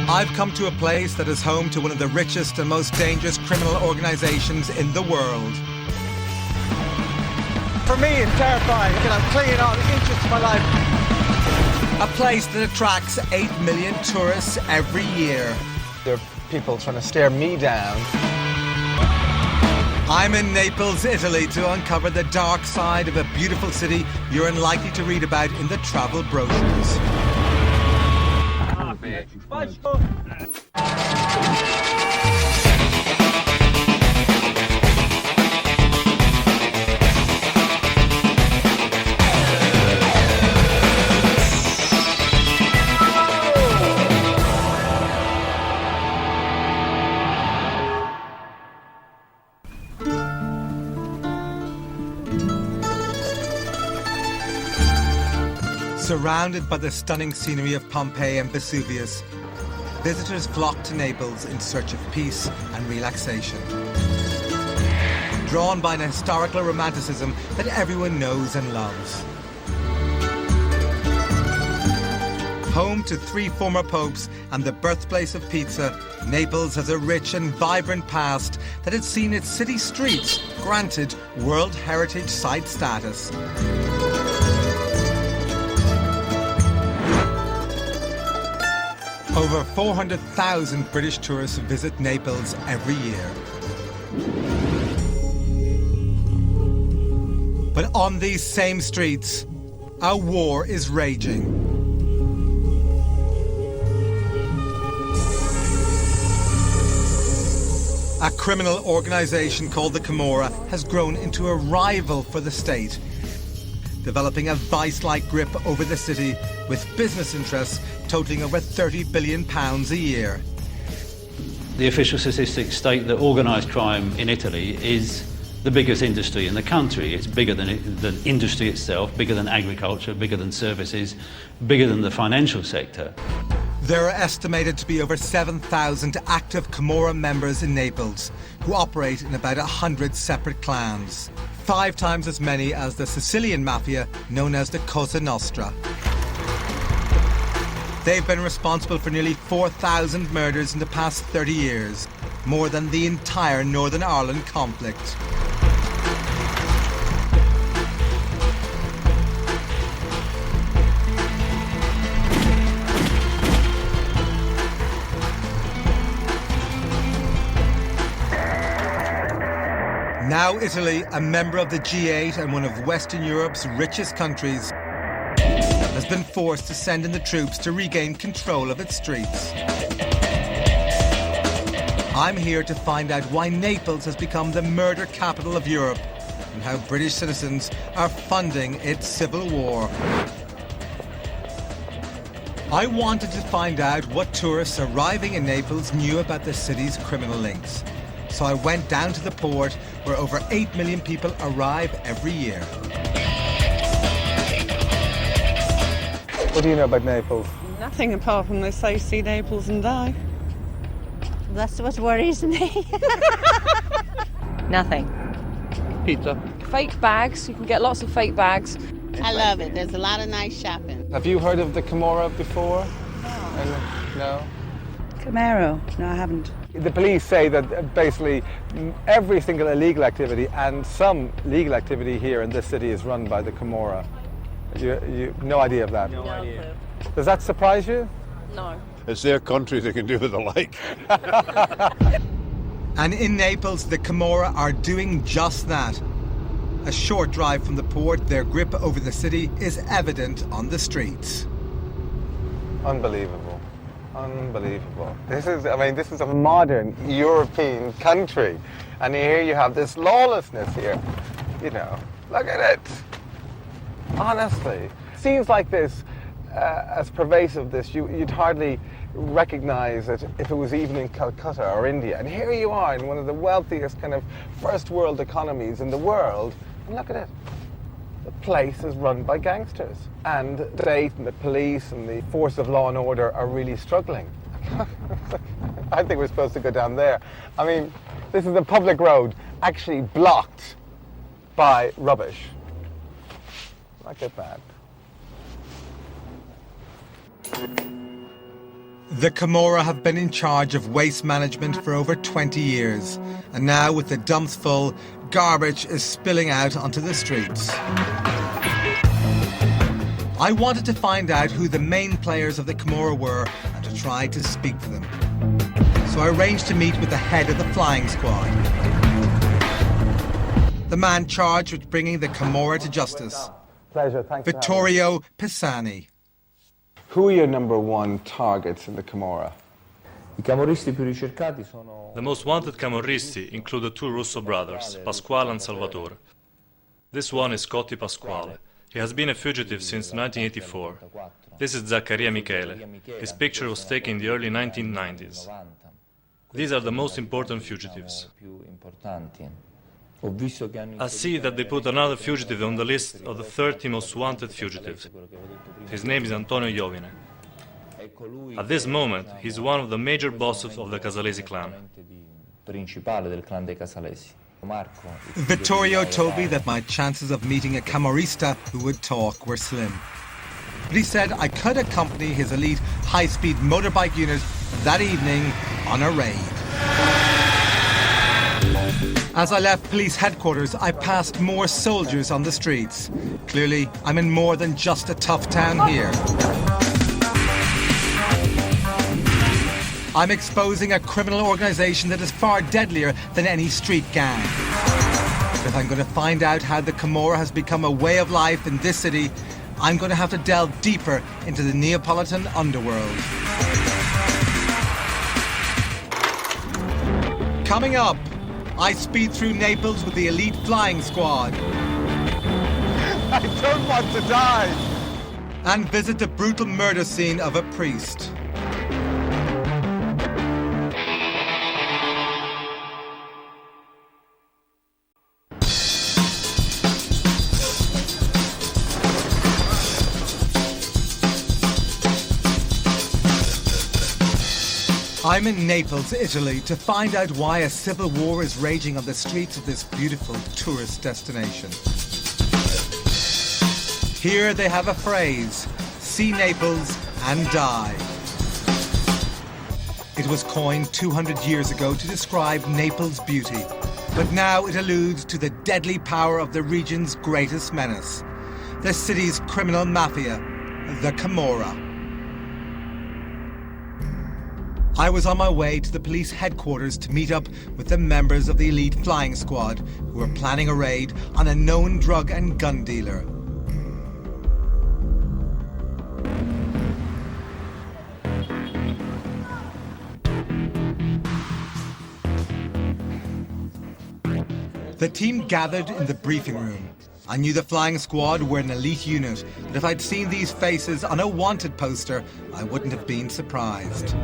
I've come to a place that is home to one of the richest and most dangerous criminal organizations in the world. For me, it's terrifying, and I'm clinging on inches to my life. A place that attracts 8 million tourists every year. There are people trying to stare me down. I'm in Naples, Italy, to uncover the dark side of a beautiful city you're unlikely to read about in the travel brochures. Surrounded by the stunning scenery of Pompeii and Vesuvius, visitors flock to Naples in search of peace and relaxation. Drawn by an historical romanticism that everyone knows and loves. Home to 3 former popes and the birthplace of pizza, Naples has a rich and vibrant past that has seen its city streets granted World Heritage Site status. Over 400,000 British tourists visit Naples every year. But on these same streets, a war is raging. A criminal organization called the Camorra has grown into a rival for the state, developing a vice-like grip over the city with business interests totaling over £30 billion a year. The official statistics state that organised crime in Italy is the biggest industry in the country. It's bigger than industry itself, bigger than agriculture, bigger than services, bigger than the financial sector. There are estimated to be over 7,000 active Camorra members in Naples, who operate in about 100 separate clans. 5 times as many as the Sicilian mafia, known as the Cosa Nostra. They've been responsible for nearly 4,000 murders in the past 30 years, more than the entire Northern Ireland conflict. Now Italy, a member of the G8 and one of Western Europe's richest countries, has been forced to send in the troops to regain control of its streets. I'm here to find out why Naples has become the murder capital of Europe and how British citizens are funding its civil war. I wanted to find out what tourists arriving in Naples knew about the city's criminal links. So I went down to the port where over 8 million people arrive every year. What do you know about Naples? Nothing apart from they say see Naples and die. That's what worries me. Nothing. Pizza. Fake bags. You can get lots of fake bags. I love it. There's a lot of nice shopping. Have you heard of the Camorra before? No? Camaro? No, I haven't. The police say that basically every single illegal activity and some legal activity here in this city is run by the Camorra. You no idea of that? No idea. Does that surprise you? No. It's their country, they can do what they like. And in Naples, the Camorra are doing just that. A short drive from the port, their grip over the city is evident on the streets. Unbelievable. Unbelievable. This is a modern European country. And here you have this lawlessness here. You know, look at it. Honestly. Scenes like this, as pervasive this, you'd hardly recognize it if it was even in Calcutta or India. And here you are in one of the wealthiest kind of first world economies in the world. And look at it. The place is run by gangsters. And the state and the police and the force of law and order are really struggling. I think we're supposed to go down there. I mean, this is a public road actually blocked by rubbish. Look at that. The Camorra have been in charge of waste management for over 20 years, and now with the dumps full, garbage is spilling out onto the streets. I wanted to find out who the main players of the Camorra were and to try to speak to them. So I arranged to meet with the head of the flying squad, the man charged with bringing the Camorra to justice, Pleasure, thanks. Vittorio Pisani. Who are your number one targets in the Camorra? The most wanted Camorristi include the two Russo brothers, Pasquale and Salvatore. This one is Scotti Pasquale. He has been a fugitive since 1984. This is Zaccaria Michele. His picture was taken in the early 1990s. These are the most important fugitives. I see that they put another fugitive on the list of the 30 most wanted fugitives. His name is Antonio Iovine. At this moment, he's one of the major bosses of the Casalesi clan. Vittorio told me that my chances of meeting a Camorrista who would talk were slim. But he said I could accompany his elite high-speed motorbike unit that evening on a raid. As I left police headquarters, I passed more soldiers on the streets. Clearly, I'm in more than just a tough town here. I'm exposing a criminal organisation that is far deadlier than any street gang. If I'm going to find out how the Camorra has become a way of life in this city, I'm going to have to delve deeper into the Neapolitan underworld. Coming up, I speed through Naples with the elite flying squad. I don't want to die! And visit the brutal murder scene of a priest. I'm in Naples, Italy, to find out why a civil war is raging on the streets of this beautiful tourist destination. Here they have a phrase, see Naples and die. It was coined 200 years ago to describe Naples' beauty, but now it alludes to the deadly power of the region's greatest menace, the city's criminal mafia, the Camorra. I was on my way to the police headquarters to meet up with the members of the elite flying squad who were planning a raid on a known drug and gun dealer. The team gathered in the briefing room. I knew the flying squad were an elite unit, but if I'd seen these faces on a wanted poster, I wouldn't have been surprised.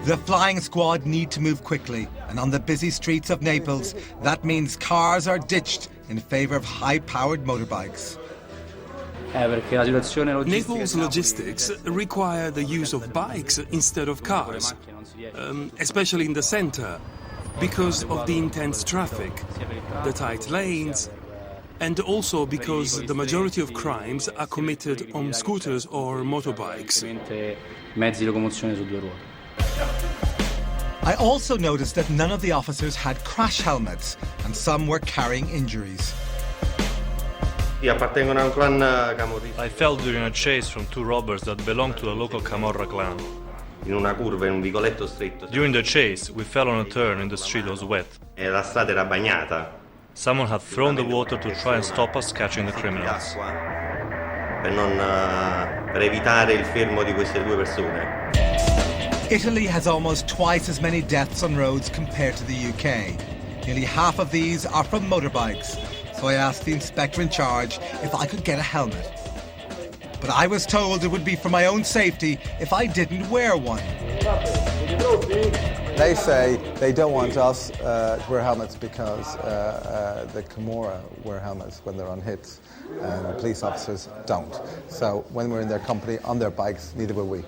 The flying squad need to move quickly, and on the busy streets of Naples, that means cars are ditched in favour of high-powered motorbikes. Naples logistics require the use of bikes instead of cars, especially in the center, because of the intense traffic, the tight lanes, and also because the majority of crimes are committed on scooters or motorbikes. I also noticed that none of the officers had crash helmets, and some were carrying injuries. I fell during a chase from two robbers that belonged to the local Camorra clan. During the chase, we fell on a turn and the street was wet. Someone had thrown the water to try and stop us catching the criminals. Italy has almost twice as many deaths on roads compared to the UK. Nearly half of these are from motorbikes, so I asked the inspector in charge if I could get a helmet. But I was told it would be for my own safety if I didn't wear one. They say they don't want us to wear helmets because the Camorra wear helmets when they're on hits, and the police officers don't. So when we're in their company on their bikes, neither will we.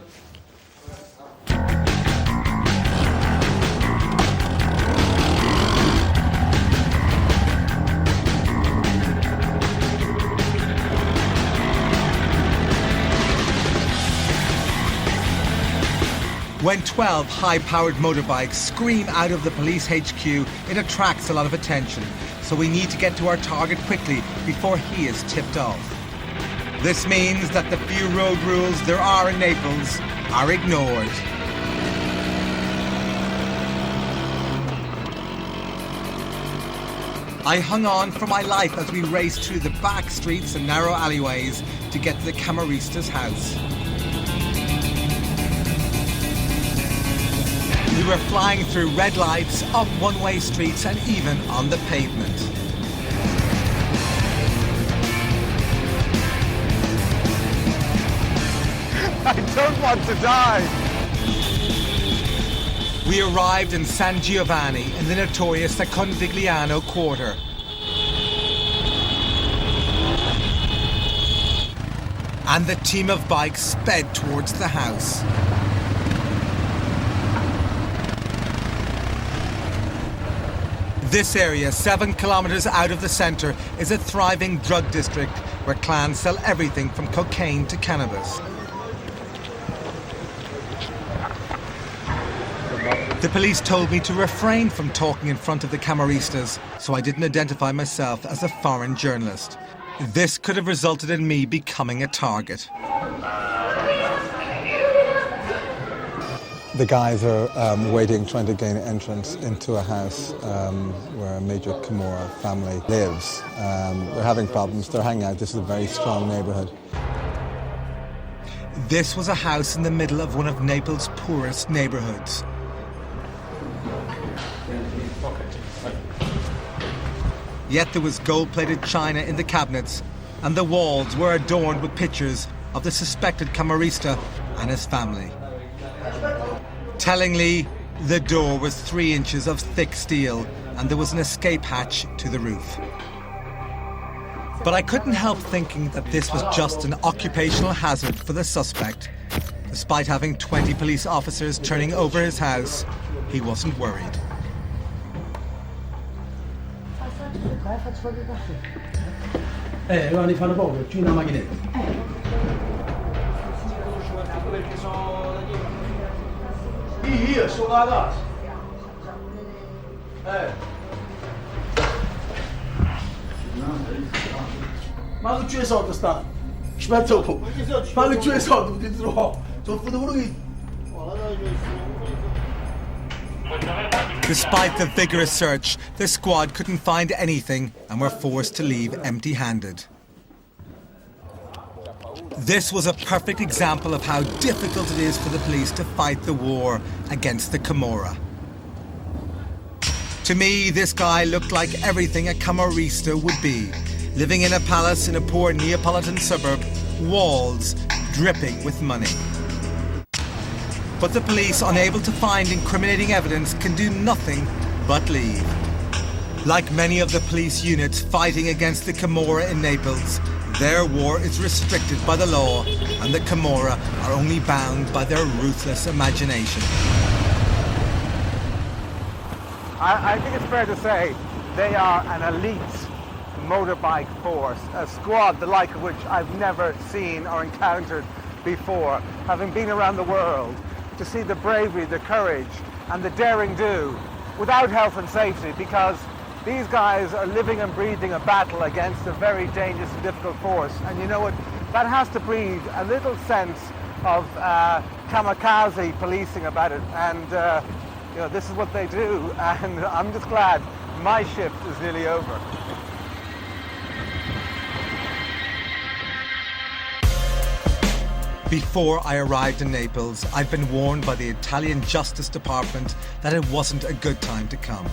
When 12 high-powered motorbikes scream out of the police HQ, it attracts a lot of attention, so we need to get to our target quickly before he is tipped off. This means that the few road rules there are in Naples are ignored. I hung on for my life as we raced through the back streets and narrow alleyways to get to the Camorrista's house. We were flying through red lights, up one-way streets and even on the pavement. I don't want to die! We arrived in San Giovanni in the notorious Convigliano quarter. And the team of bikes sped towards the house. This area, 7 kilometers out of the center, is a thriving drug district where clans sell everything from cocaine to cannabis. The police told me to refrain from talking in front of the Camorristas, so I didn't identify myself as a foreign journalist. This could have resulted in me becoming a target. The guys are waiting, trying to gain entrance into a house where a major Camorra family lives. They're having problems, they're hanging out. This is a very strong neighborhood. This was a house in the middle of one of Naples' poorest neighborhoods. Yet there was gold-plated china in the cabinets, and the walls were adorned with pictures of the suspected Camorrista and his family. Tellingly, the door was 3 inches of thick steel, and there was an escape hatch to the roof. But I couldn't help thinking that this was just an occupational hazard for the suspect. Despite having 20 police officers turning over his house, he wasn't worried. Guarda, fanno poco, giù una macchinetta. Io sono la casa. Ma non c'è soldi sta. Aspetta un po'. Ma non c'è soldi, ti trovo. Sono futuro che... Despite the vigorous search, the squad couldn't find anything and were forced to leave empty-handed. This was a perfect example of how difficult it is for the police to fight the war against the Camorra. To me, this guy looked like everything a Camorrista would be. Living in a palace in a poor Neapolitan suburb, walls dripping with money. But the police, unable to find incriminating evidence, can do nothing but leave. Like many of the police units fighting against the Camorra in Naples, their war is restricted by the law, and the Camorra are only bound by their ruthless imagination. I think it's fair to say they are an elite motorbike force, a squad the like of which I've never seen or encountered before, having been around the world, to see the bravery, the courage, and the daring do without health and safety, because these guys are living and breathing a battle against a very dangerous and difficult force. And you know what? That has to breathe a little sense of kamikaze policing about it. And you know, this is what they do. And I'm just glad my shift is nearly over. Before I arrived in Naples, I'd been warned by the Italian Justice Department that it wasn't a good time to come.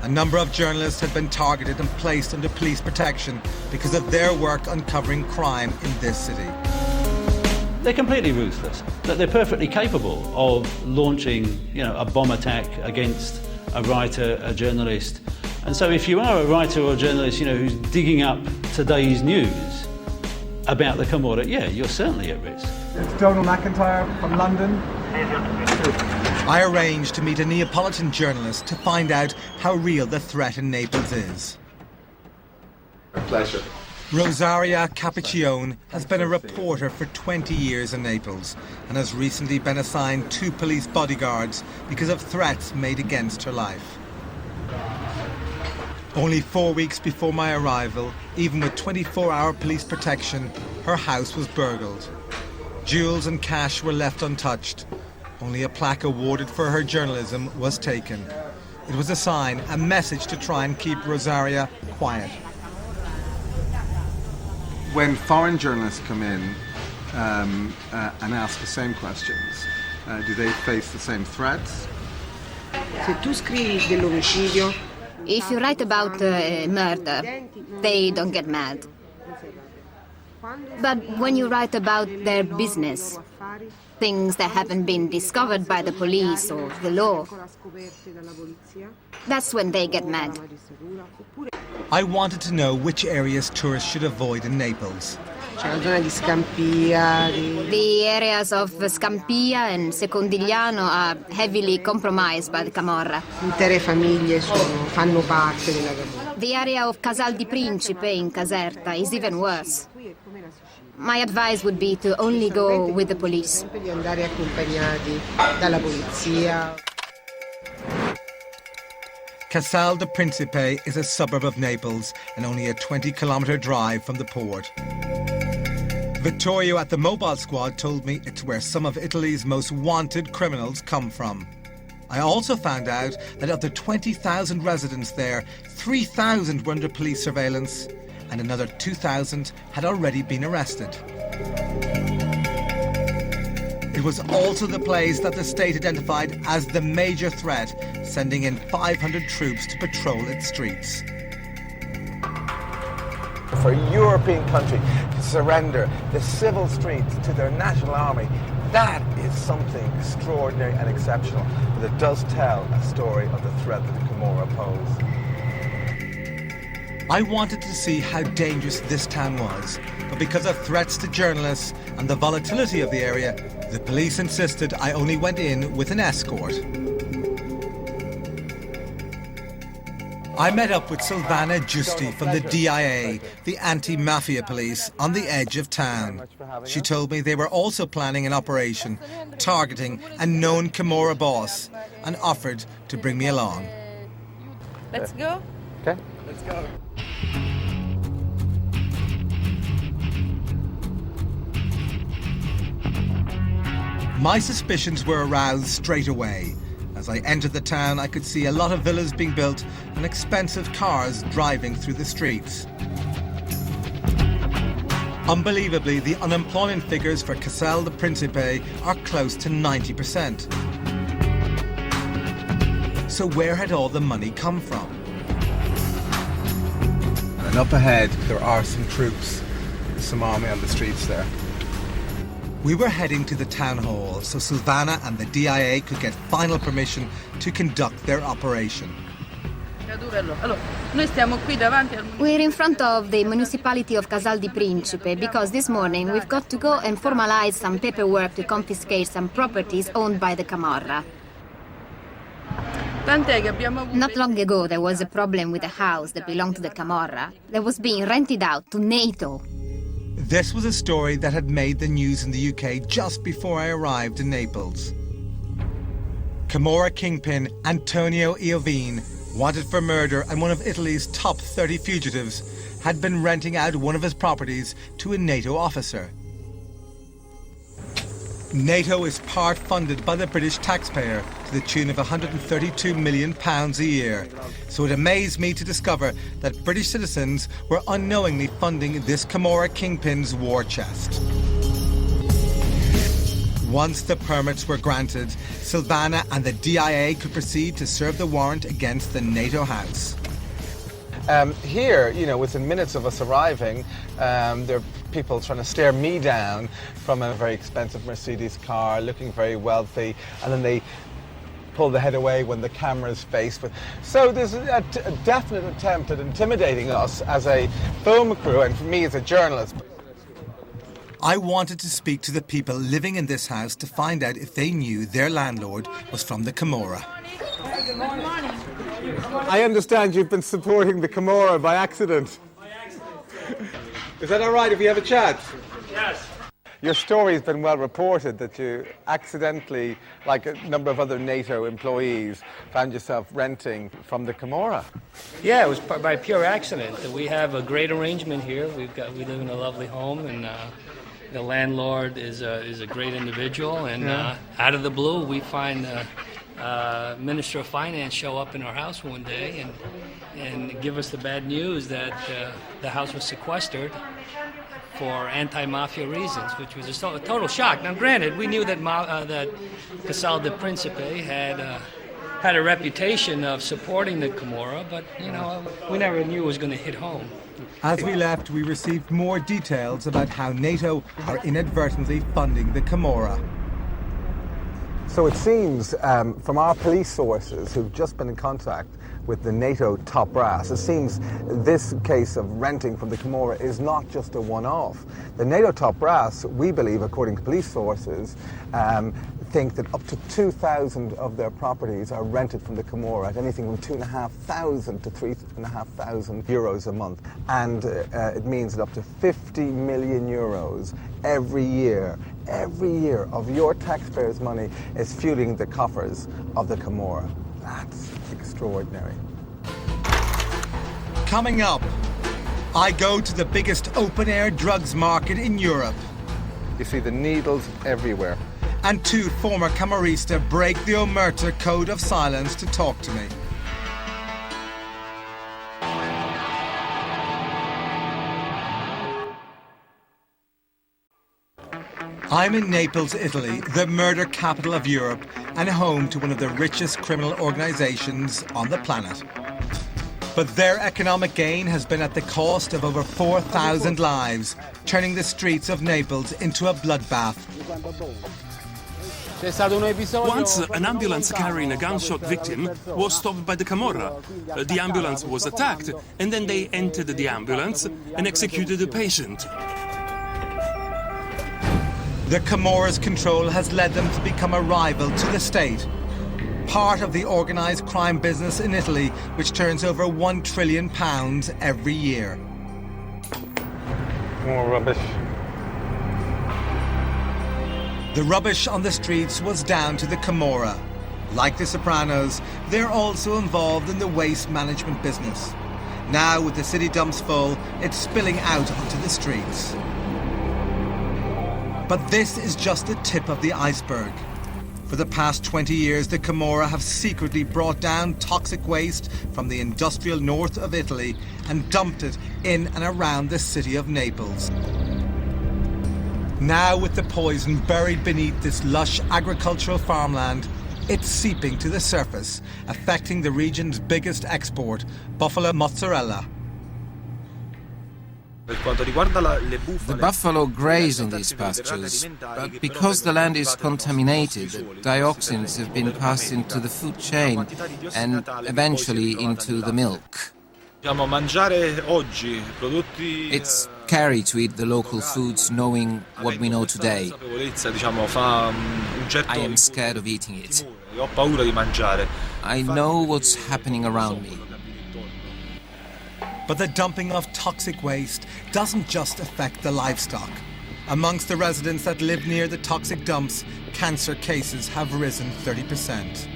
A number of journalists had been targeted and placed under police protection because of their work uncovering crime in this city. They're completely ruthless. That they're perfectly capable of launching, a bomb attack against a writer, a journalist. And so if you are a writer or a journalist, who's digging up today's news about the Camorra, you're certainly at risk. It's Donald MacIntyre from London. I arranged to meet a Neapolitan journalist to find out how real the threat in Naples is. A pleasure. Rosaria Capiccione has been a reporter for 20 years in Naples and has recently been assigned 2 police bodyguards because of threats made against her life. Only 4 weeks before my arrival, even with 24-hour police protection, her house was burgled. Jewels and cash were left untouched. Only a plaque awarded for her journalism was taken. It was a sign, a message to try and keep Rosaria quiet. When foreign journalists come in and ask the same questions, do they face the same threats? If you write about murder, they don't get mad. But when you write about their business, things that haven't been discovered by the police or the law, that's when they get mad. I wanted to know which areas tourists should avoid in Naples. The areas of Scampia and Secondigliano are heavily compromised by the Camorra. The area of Casal di Principe in Caserta is even worse. My advice would be to only go with the police. Casal di Principe is a suburb of Naples and only a 20-kilometre drive from the port. Vittorio at the mobile squad told me it's where some of Italy's most wanted criminals come from. I also found out that of the 20,000 residents there, 3,000 were under police surveillance and another 2,000 had already been arrested. It was also the place that the state identified as the major threat, sending in 500 troops to patrol its streets. For a European country to surrender the civil streets to their national army, that is something extraordinary and exceptional, but it does tell a story of the threat that the Camorra pose. I wanted to see how dangerous this town was, but because of threats to journalists and the volatility of the area, the police insisted I only went in with an escort. I met up with Silvana Giusti from the DIA, the anti-mafia police, on the edge of town. She told me they were also planning an operation targeting a known Camorra boss and offered to bring me along. Let's go. Okay. Let's go. My suspicions were aroused straight away. As I entered the town, I could see a lot of villas being built and expensive cars driving through the streets. Unbelievably, the unemployment figures for Casal di Principe are close to 90%. So where had all the money come from? And up ahead, there are some troops, some army on the streets there. We were heading to the town hall so Silvana and the DIA could get final permission to conduct their operation. We're in front of the municipality of Casal di Principe because this morning we've got to go and formalize some paperwork to confiscate some properties owned by the Camorra. Not long ago there was a problem with a house that belonged to the Camorra that was being rented out to NATO. This was a story that had made the news in the UK just before I arrived in Naples. Camorra kingpin Antonio Iovine, wanted for murder and one of Italy's top 30 fugitives, had been renting out one of his properties to a NATO officer. NATO is part funded by the British taxpayer to the tune of £132 million a year. So it amazed me to discover that British citizens were unknowingly funding this Camorra kingpin's war chest. Once the permits were granted, Silvana and the DIA could proceed to serve the warrant against the NATO house. Here, within minutes of us arriving, there are people trying to stare me down from a very expensive Mercedes car, looking very wealthy, and then they pull the head away when the camera is faced with. So there's a definite attempt at intimidating us as a film crew and for me as a journalist. I wanted to speak to the people living in this house to find out if they knew their landlord was from the Camorra. Good morning. I understand you've been supporting the Camorra by accident. Is that all right if we have a chat? Yes. Your story's been well reported that you accidentally, like a number of other NATO employees, found yourself renting from the Camorra. Yeah, it was by pure accident. We have a great arrangement here. We live in a lovely home, and the landlord is a great individual. And out of the blue, we find Minister of Finance show up in our house one day and give us the bad news that the house was sequestered for anti-mafia reasons, which was a total shock. Now, granted, we knew that Casal di Principe had a reputation of supporting the Camorra, but we never knew it was going to hit home. As we left, we received more details about how NATO are inadvertently funding the Camorra. So it seems, from our police sources who've just been in contact with the NATO top brass, it seems this case of renting from the Camorra is not just a one-off. The NATO top brass, we believe, according to police sources, think that up to 2,000 of their properties are rented from the Camorra at anything from 2,500 to 3,500 euros a month. And it means that up to 50 million euros every year of your taxpayers' money is fueling the coffers of the Camorra. That's extraordinary. Coming up, I go to the biggest open-air drugs market in Europe. You see the needles everywhere. And two former Camorrista break the Omerta code of silence to talk to me. I'm in Naples, Italy, the murder capital of Europe and home to one of the richest criminal organisations on the planet. But their economic gain has been at the cost of over 4,000 lives, turning the streets of Naples into a bloodbath. Once, an ambulance carrying a gunshot victim was stopped by the Camorra. The ambulance was attacked, and then they entered the ambulance and executed the patient. The Camorra's control has led them to become a rival to the state. Part of the organised crime business in Italy, which turns over £1 trillion every year. More rubbish. The rubbish on the streets was down to the Camorra. Like the Sopranos, they're also involved in the waste management business. Now, with the city dumps full, it's spilling out onto the streets. But this is just the tip of the iceberg. For the past 20 years, the Camorra have secretly brought down toxic waste from the industrial north of Italy and dumped it in and around the city of Naples. Now, with the poison buried beneath this lush agricultural farmland, it's seeping to the surface, affecting the region's biggest export, buffalo mozzarella. The buffalo graze in these pastures, but because the land is contaminated, dioxins have been passed into the food chain and eventually into the milk. It's scary to eat the local foods knowing what we know today. I am scared of eating it. I know what's happening around me. But the dumping of toxic waste doesn't just affect the livestock. Amongst the residents that live near the toxic dumps, cancer cases have risen 30%.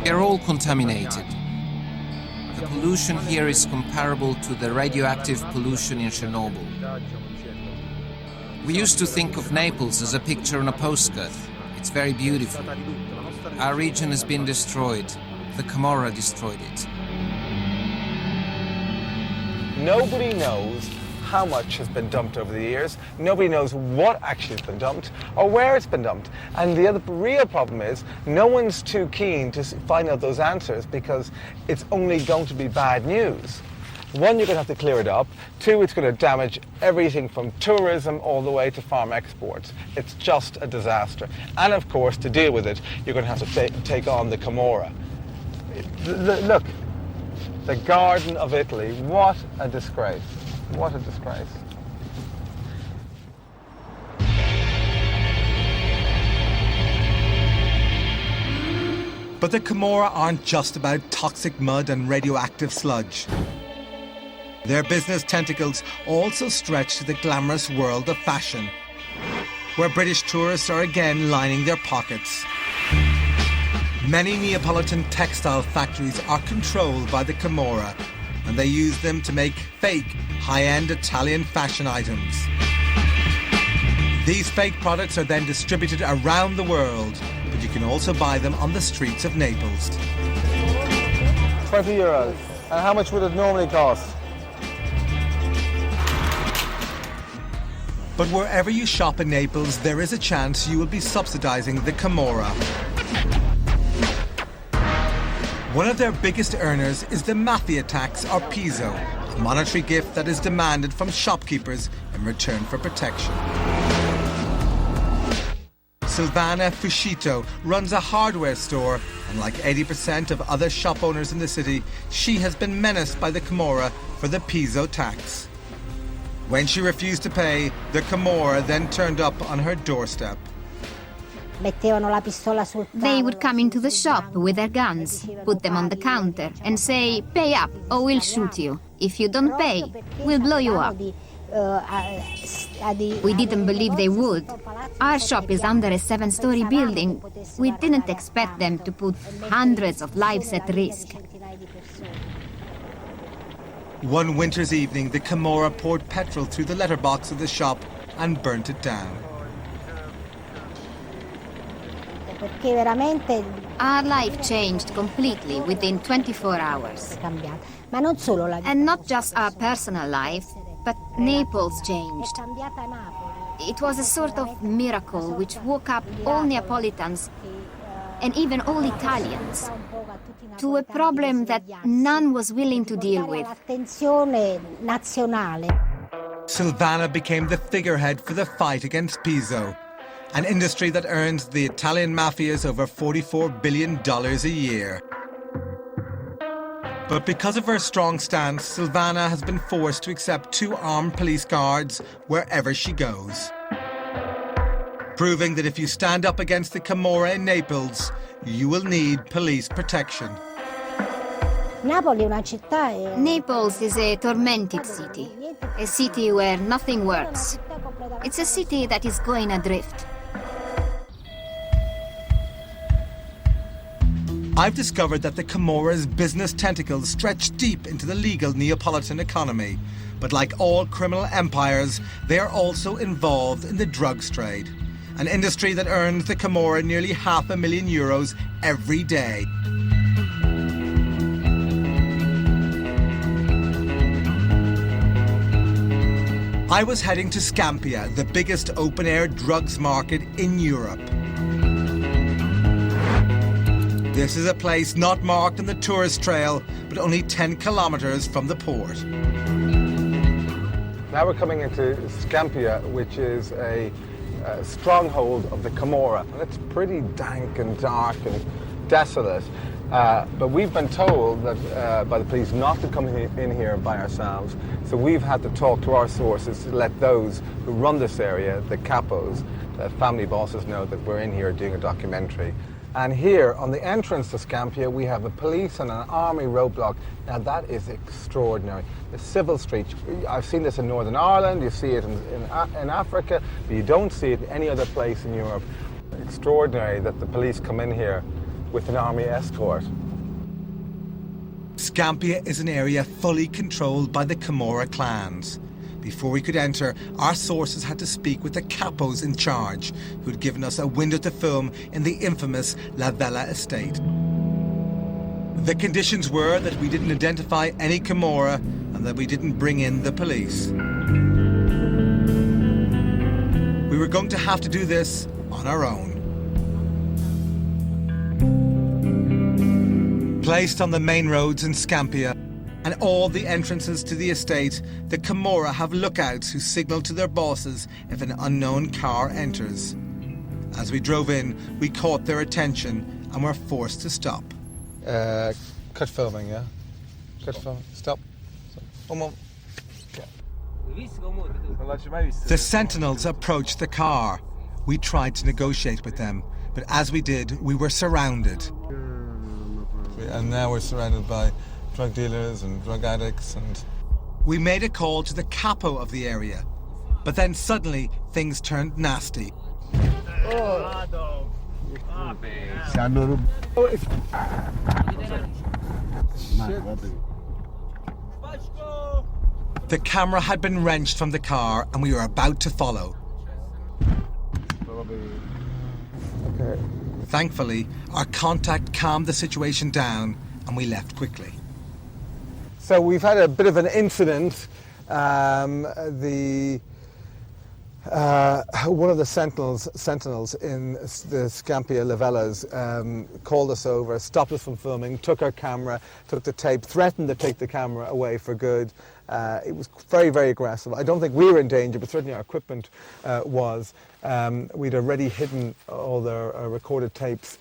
They're all contaminated. The pollution here is comparable to the radioactive pollution in Chernobyl. We used to think of Naples as a picture on a postcard. It's very beautiful. Our region has been destroyed. The Camorra destroyed it. Nobody knows how much has been dumped over the years. Nobody knows what actually has been dumped or where it's been dumped. And the other real problem is no one's too keen to find out those answers because it's only going to be bad news. One, you're going to have to clear it up. Two, it's going to damage everything from tourism all the way to farm exports. It's just a disaster. And of course, to deal with it, you're going to have to take on the Camorra. Look. The Garden of Italy, what a disgrace. What a disgrace. But the Camorra aren't just about toxic mud and radioactive sludge. Their business tentacles also stretch to the glamorous world of fashion, where British tourists are again lining their pockets. Many Neapolitan textile factories are controlled by the Camorra, and they use them to make fake, high-end Italian fashion items. These fake products are then distributed around the world, but you can also buy them on the streets of Naples. 20 euros. And how much would it normally cost? But wherever you shop in Naples, there is a chance you will be subsidizing the Camorra. One of their biggest earners is the mafia tax, or piso, a monetary gift that is demanded from shopkeepers in return for protection. Silvana Fuscito runs a hardware store, and like 80% of other shop owners in the city, she has been menaced by the Camorra for the piso tax. When she refused to pay, the Camorra then turned up on her doorstep. They would come into the shop with their guns, put them on the counter, and say, "Pay up or we'll shoot you. If you don't pay, we'll blow you up." We didn't believe they would. Our shop is under a 7-story building. We didn't expect them to put hundreds of lives at risk. One winter's evening, the Camorra poured petrol through the letterbox of the shop and burnt it down. Our life changed completely within 24 hours. And not just our personal life, but Naples changed. It was a sort of miracle which woke up all Neapolitans and even all Italians to a problem that none was willing to deal with. Silvana became the figurehead for the fight against Piso, an industry that earns the Italian mafias over $44 billion a year. But because of her strong stance, Silvana has been forced to accept 2 armed police guards wherever she goes, proving that if you stand up against the Camorra in Naples, you will need police protection. Naples is a tormented city, a city where nothing works. It's a city that is going adrift. I've discovered that the Camorra's business tentacles stretch deep into the legal Neapolitan economy. But like all criminal empires, they are also involved in the drugs trade, an industry that earns the Camorra nearly €500,000 every day. I was heading to Scampia, the biggest open-air drugs market in Europe. This is a place not marked on the tourist trail, but only 10 kilometers from the port. Now we're coming into Scampia, which is a stronghold of the Camorra. And it's pretty dank and dark and desolate. But we've been told that by the police not to come in here by ourselves. So we've had to talk to our sources to let those who run this area, the capos, the family bosses, know that we're in here doing a documentary. And here, on the entrance to Scampia, we have a police and an army roadblock. Now, that is extraordinary. The civil street, I've seen this in Northern Ireland, you see it in Africa, but you don't see it any other place in Europe. Extraordinary that the police come in here with an army escort. Scampia is an area fully controlled by the Camorra clans. Before we could enter, our sources had to speak with the capos in charge, who'd given us a window to film in the infamous La Vella estate. The conditions were that we didn't identify any Camorra and that we didn't bring in the police. We were going to have to do this on our own. Placed on the main roads in Scampia, and all the entrances to the estate, the Camorra have lookouts who signal to their bosses if an unknown car enters. As we drove in, we caught their attention and were forced to stop. Cut filming, yeah? Cut filming. Stop. One moment. The sentinels approached the car. We tried to negotiate with them, but as we did, we were surrounded. And now we're surrounded by drug dealers and drug addicts, and We made a call to the capo of the area, but then suddenly things turned nasty. The camera had been wrenched from the car and we were about to follow. Okay. Thankfully, our contact calmed the situation down and we left quickly. So we've had a bit of an incident. One of the sentinels in the Scampia Lavellas called us over, stopped us from filming, took our camera, took the tape, threatened to take the camera away for good. It was very, very aggressive. I don't think we were in danger, but certainly our equipment was. We'd already hidden all the recorded tapes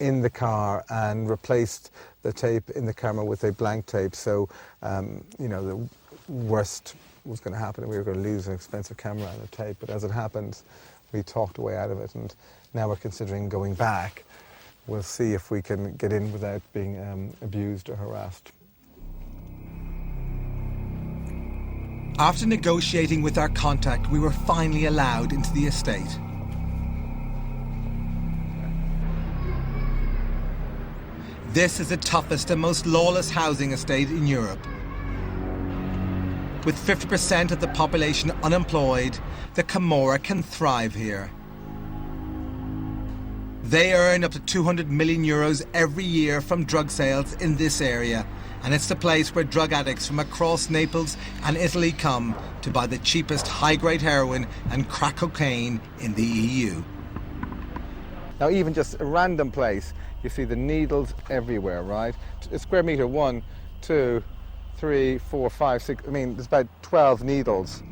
in the car and replaced the tape in the camera with a blank tape. So, the worst was going to happen and we were going to lose an expensive camera and a tape. But as it happened, we talked a way out of it, and now we're considering going back. We'll see if we can get in without being abused or harassed. After negotiating with our contact, we were finally allowed into the estate. This is the toughest and most lawless housing estate in Europe. With 50% of the population unemployed, the Camorra can thrive here. They earn up to 200 million euros every year from drug sales in this area, and it's the place where drug addicts from across Naples and Italy come to buy the cheapest high-grade heroin and crack cocaine in the EU. Now, even just a random place, you see the needles everywhere, right? A square metre, 1, 2, 3, 4, 5, 6, there's about 12 needles.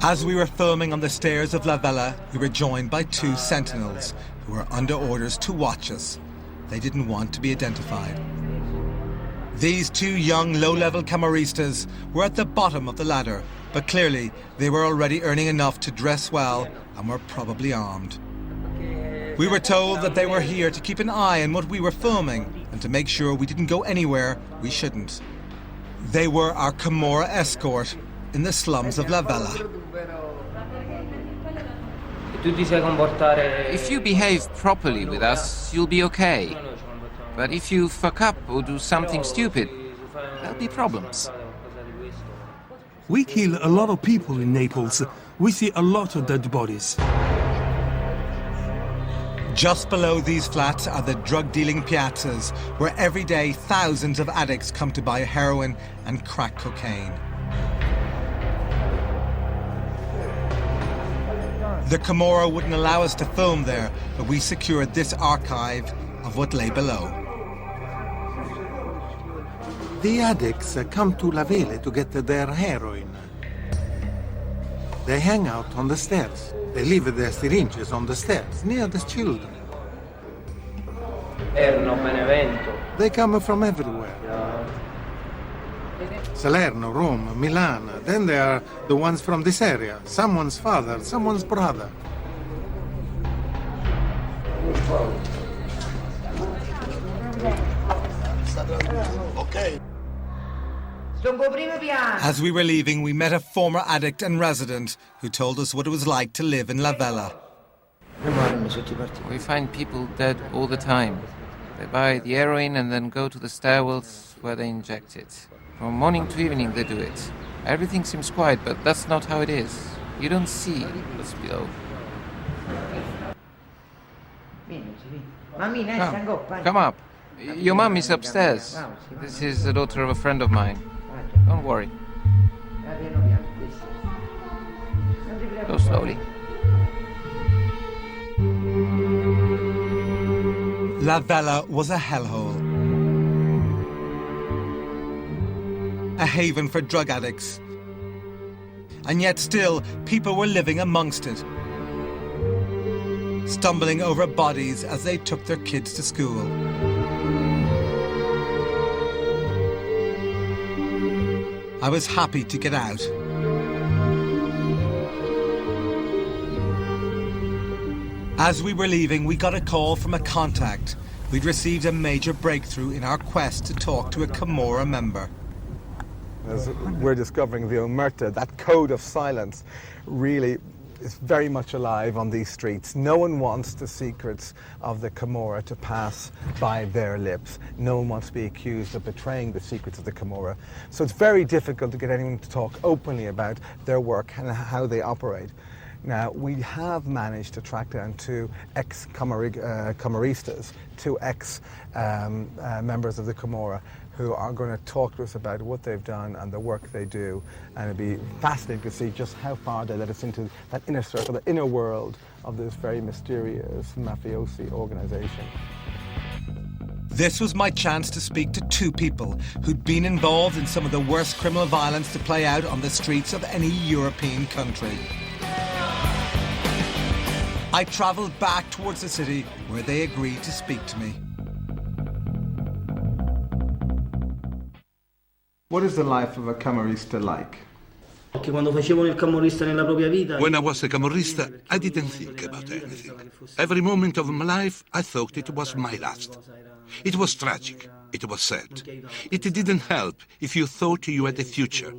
As we were filming on the stairs of La Vella, we were joined by 2 sentinels who were under orders to watch us. They didn't want to be identified. These 2 young, low-level Camorristas were at the bottom of the ladder, but clearly they were already earning enough to dress well and were probably armed. We were told that they were here to keep an eye on what we were filming and to make sure we didn't go anywhere we shouldn't. They were our Camorra escort in the slums of La Vella. If you behave properly with us, you'll be okay. But if you fuck up or do something stupid, there'll be problems. We kill a lot of people in Naples. We see a lot of dead bodies. Just below these flats are the drug-dealing piazzas, where every day thousands of addicts come to buy heroin and crack cocaine. The Camorra wouldn't allow us to film there, but we secured this archive of what lay below. The addicts come to La Vella to get their heroin. They hang out on the stairs. They leave their syringes on the stairs, near the children. They come from everywhere. Salerno, Rome, Milan. Then there are the ones from this area. Someone's father, someone's brother. Okay. As we were leaving, we met a former addict and resident who told us what it was like to live in La Vella. We find people dead all the time. They buy the heroin and then go to the stairwells where they inject it. From morning to evening they do it. Everything seems quiet, but that's not how it is. You don't see what's below. Come up. Your mum is upstairs. This is the daughter of a friend of mine. Don't worry. Go slowly. La Vella was a hellhole. A haven for drug addicts. And yet still, people were living amongst it, stumbling over bodies as they took their kids to school. I was happy to get out. As we were leaving, we got a call from a contact we'd received a major breakthrough in our quest to talk to a Camorra member. As we're discovering the omerta, that code of silence, really is very much alive on these streets. No one wants the secrets of the Camorra to pass by their lips. No one wants to be accused of betraying the secrets of the Camorra. So it's very difficult to get anyone to talk openly about their work and how they operate. Now, we have managed to track down two ex-Camaristas, two ex-members of the Camorra, who are going to talk to us about what they've done and the work they do. And it'll be fascinating to see just how far they let us into that inner circle, the inner world of this very mysterious mafiosi organization. This was my chance to speak to two people who'd been involved in some of the worst criminal violence to play out on the streets of any European country. I travelled back towards the city where they agreed to speak to me. What is the life of a Camarista like? When I was a Camorrista, I didn't think about anything. Every moment of my life, I thought it was my last. It was tragic. It was sad. It didn't help if you thought you had a future.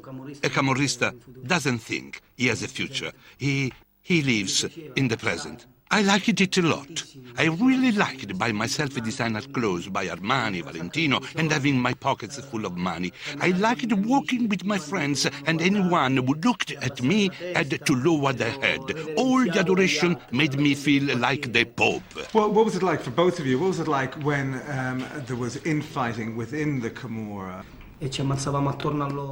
A Camorrista doesn't think he has a future. He lives in the present. I liked it a lot. I really liked buying myself designer clothes by Armani, Valentino, and having my pockets full of money. I liked walking with my friends, and anyone who looked at me had to lower their head. All the adoration made me feel like the Pope. Well, what was it like for both of you? What was it like when there was infighting within the Camorra?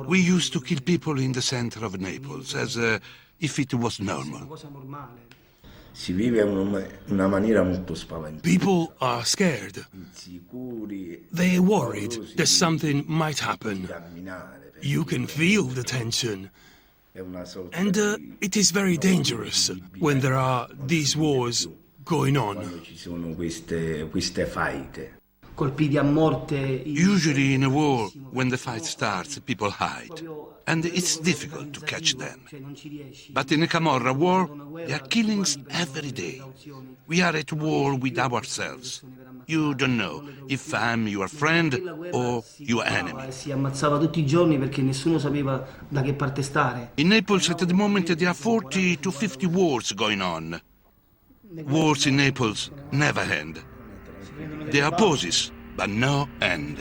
We used to kill people in the center of Naples, as if it was normal. People are scared. They're worried that something might happen. You can feel the tension. And it is very dangerous when there are these wars going on. Usually in a war, when the fight starts, people hide. And it's difficult to catch them. But in a Camorra war, there are killings every day. We are at war with ourselves. You don't know if I'm your friend or your enemy. In Naples at the moment there are 40 to 50 wars going on. Wars in Naples never end. There are pauses, but no end.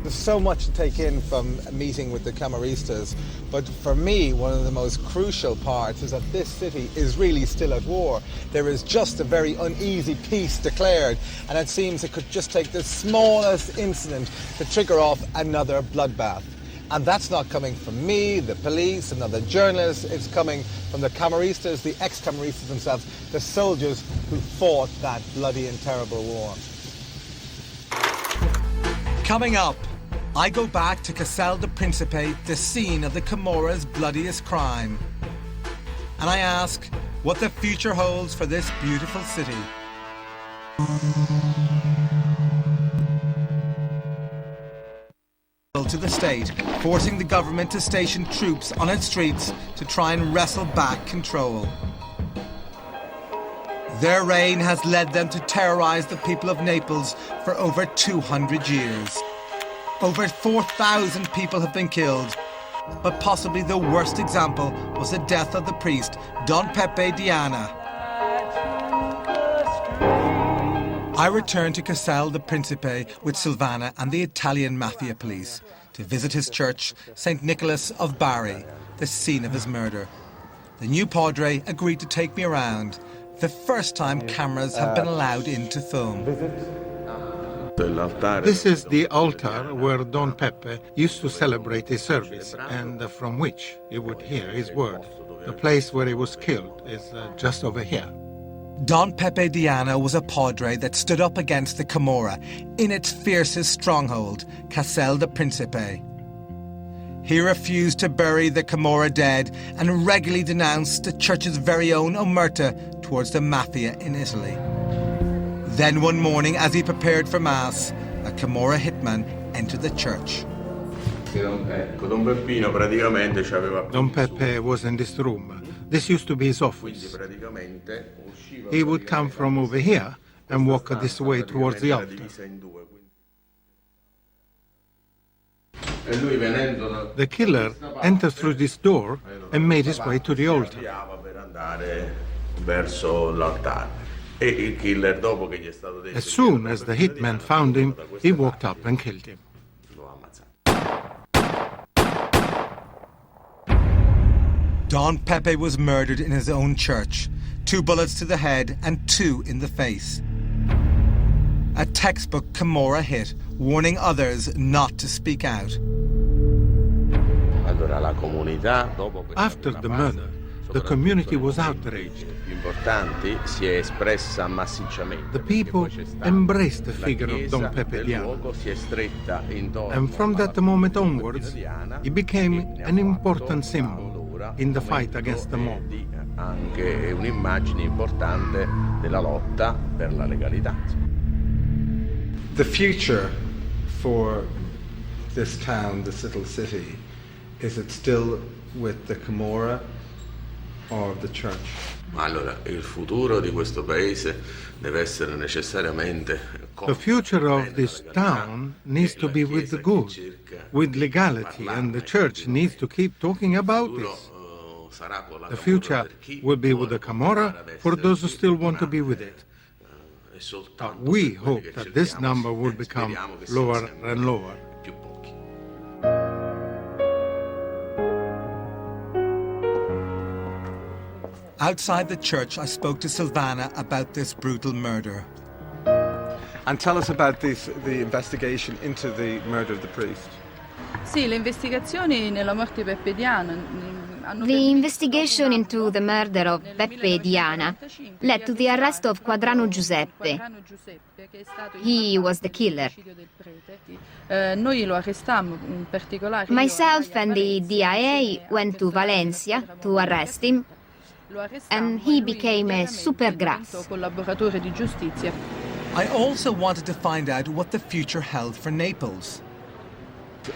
There's so much to take in from a meeting with the Camaristas, but for me, one of the most crucial parts is that this city is really still at war. There is just a very uneasy peace declared, and it seems it could just take the smallest incident to trigger off another bloodbath. And that's not coming from me, the police, another journalist. It's coming from the Camaristas, the ex-Camaristas themselves, the soldiers who fought that bloody and terrible war. Coming up, I go back to Castel del Principe, the scene of the Camorra's bloodiest crime. And I ask what the future holds for this beautiful city. To the state, forcing the government to station troops on its streets to try and wrestle back control. Their reign has led them to terrorize the people of Naples for over 200 years. Over 4,000 people have been killed, but possibly the worst example was the death of the priest, Don Pepe Diana. I returned to Castel del Principe with Silvana and the Italian mafia police to visit his church, St. Nicholas of Bari, the scene of his murder. The new padre agreed to take me around, the first time cameras have been allowed in to film. This is the altar where Don Pepe used to celebrate his service and from which he would hear his word. The place where he was killed is just over here. Don Pepe Diana was a padre that stood up against the Camorra in its fiercest stronghold, Castel del Principe. He refused to bury the Camorra dead and regularly denounced the church's very own omerta towards the mafia in Italy. Then one morning, as he prepared for Mass, a Camorra hitman entered the church. Don Pepe was in this room. This used to be his office. He would come from over here and walk this way towards the altar. The killer entered through this door and made his way to the altar. As soon as the hitman found him, he walked up and killed him. Don Pepe was murdered in his own church. 2 bullets to the head and 2 in the face. A textbook Camorra hit, warning others not to speak out. After the murder, the community was outraged. The people embraced the figure of Don Pepe Diana. And from that moment onwards, he became an important symbol in the fight against the mob. Anche un'immagine importante della lotta per la legalità. The future for this town, this little city, is it still with the Camorra or the church? Allora, il futuro di questo paese deve essere necessariamente. The future of this town needs to be with the good, with legality, and the church needs to keep talking about this. The future will be with the Camorra for those who still want to be with it. But we hope that this number will become lower and lower. Outside the church, I spoke to Silvana about this brutal murder. And tell us about the investigation into the murder of the priest. Sì, le investigazioni nella morte di Peppe Diana The investigation into the murder of Peppe Diana led to the arrest of Quadrano Giuseppe. He was the killer. Noi lo arrestammo in particolare. Myself and the DIA went to Valencia to arrest him, and he became a supergrass. Collaboratore di giustizia. I also wanted to find out what the future held for Naples.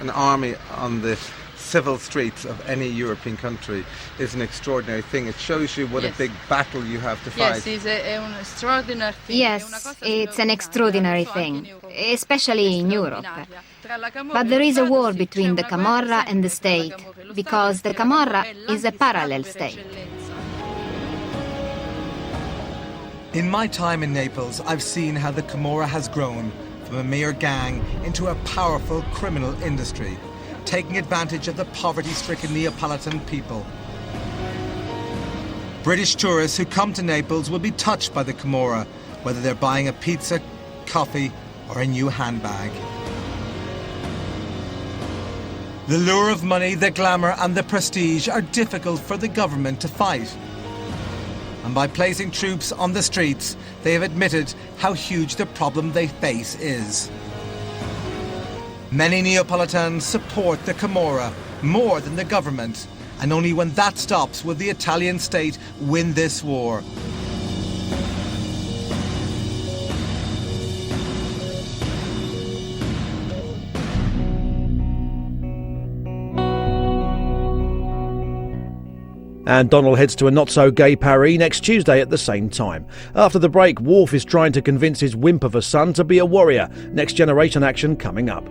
An army on the civil streets of any European country is an extraordinary thing. It shows you what a big battle you have to fight. Yes, it's an extraordinary thing. Yes, it's an extraordinary thing, especially in Europe. But there is a war between the Camorra and the state, because the Camorra is a parallel state. In my time in Naples, I've seen how the Camorra has grown from a mere gang into a powerful criminal industry, taking advantage of the poverty-stricken Neapolitan people. British tourists who come to Naples will be touched by the Camorra, whether they're buying a pizza, coffee, or a new handbag. The lure of money, the glamour, and the prestige are difficult for the government to fight. And by placing troops on the streets, they have admitted how huge the problem they face is. Many Neapolitans support the Camorra more than the government, and only when that stops will the Italian state win this war. And Donald heads to a not-so-gay Paris next Tuesday at the same time. After the break, Worf is trying to convince his wimp of a son to be a warrior. Next Generation action coming up.